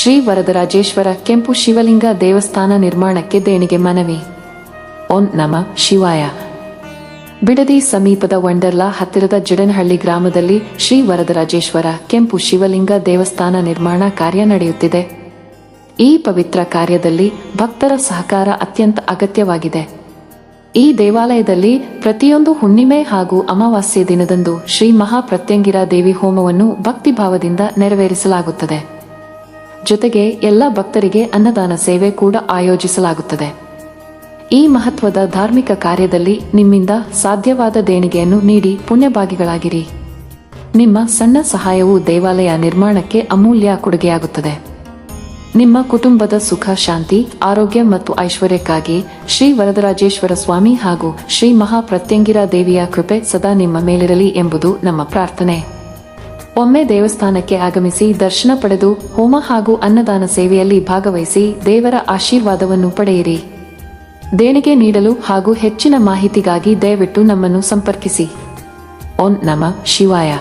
ಶ್ರೀ ವರದರಾಜೇಶ್ವರ ಕೆಂಪು ಶಿವಲಿಂಗ ದೇವಸ್ಥಾನ ನಿರ್ಮಾಣಕ್ಕೆ ದೇಣಿಗೆ ಮನವಿ. ಓಂ ನಮಃ ಶಿವಾಯ. ಬಿಡದಿ ಸಮೀಪದ ವಂಡರ್ಲಾ ಹತ್ತಿರದ ಜಿಡನಹಳ್ಳಿ ಗ್ರಾಮದಲ್ಲಿ ಶ್ರೀ ವರದರಾಜೇಶ್ವರ ಕೆಂಪು ಶಿವಲಿಂಗ ದೇವಸ್ಥಾನ ನಿರ್ಮಾಣ ಕಾರ್ಯ ನಡೆಯುತ್ತಿದೆ. ಈ ಪವಿತ್ರ ಕಾರ್ಯದಲ್ಲಿ ಭಕ್ತರ ಸಹಕಾರ ಅತ್ಯಂತ ಅಗತ್ಯವಾಗಿದೆ. ಈ ದೇವಾಲಯದಲ್ಲಿ ಪ್ರತಿಯೊಂದು ಹುಣ್ಣಿಮೆ ಹಾಗೂ ಅಮಾವಾಸ್ಯೆ ದಿನದಂದು ಶ್ರೀ ಮಹಾಪ್ರತ್ಯಂಗಿರ ದೇವಿ ಹೋಮವನ್ನು ಭಕ್ತಿಭಾವದಿಂದ ನೆರವೇರಿಸಲಾಗುತ್ತದೆ. ಜೊತೆಗೆ ಎಲ್ಲ ಭಕ್ತರಿಗೆ ಅನ್ನದಾನ ಸೇವೆ ಕೂಡ ಆಯೋಜಿಸಲಾಗುತ್ತದೆ. ಈ ಮಹತ್ವದ ಧಾರ್ಮಿಕ ಕಾರ್ಯದಲ್ಲಿ ನಿಮ್ಮಿಂದ ಸಾಧ್ಯವಾದ ದೇಣಿಗೆಯನ್ನು ನೀಡಿ ಪುಣ್ಯಭಾಗಿಗಳಾಗಿರಿ. ನಿಮ್ಮ ಸಣ್ಣ ಸಹಾಯವು ದೇವಾಲಯ ನಿರ್ಮಾಣಕ್ಕೆ ಅಮೂಲ್ಯ ಕೊಡುಗೆಯಾಗುತ್ತದೆ. ನಿಮ್ಮ ಕುಟುಂಬದ ಸುಖ, ಶಾಂತಿ, ಆರೋಗ್ಯ ಮತ್ತು ಐಶ್ವರ್ಯಕ್ಕಾಗಿ ಶ್ರೀ ವರದರಾಜೇಶ್ವರ ಸ್ವಾಮಿ ಹಾಗೂ ಶ್ರೀ ಮಹಾಪ್ರತ್ಯಂಗಿರ ದೇವಿಯ ಕೃಪೆ ಸದಾ ನಿಮ್ಮ ಮೇಲಿರಲಿ ಎಂಬುದು ನಮ್ಮ ಪ್ರಾರ್ಥನೆ. ಒಮ್ಮೆ ದೇವಸ್ಥಾನಕ್ಕೆ ಆಗಮಿಸಿ ದರ್ಶನ ಪಡೆದು ಹೋಮ ಹಾಗೂ ಅನ್ನದಾನ ಸೇವೆಯಲ್ಲಿ ಭಾಗವಹಿಸಿ ದೇವರ ಆಶೀರ್ವಾದವನ್ನು ಪಡೆಯಿರಿ. ದೇಣಿಗೆ ನೀಡಲು ಹಾಗೂ ಹೆಚ್ಚಿನ ಮಾಹಿತಿಗಾಗಿ ದಯವಿಟ್ಟು ನಮ್ಮನ್ನು ಸಂಪರ್ಕಿಸಿ. ಓಂ ನಮಃ ಶಿವಾಯ.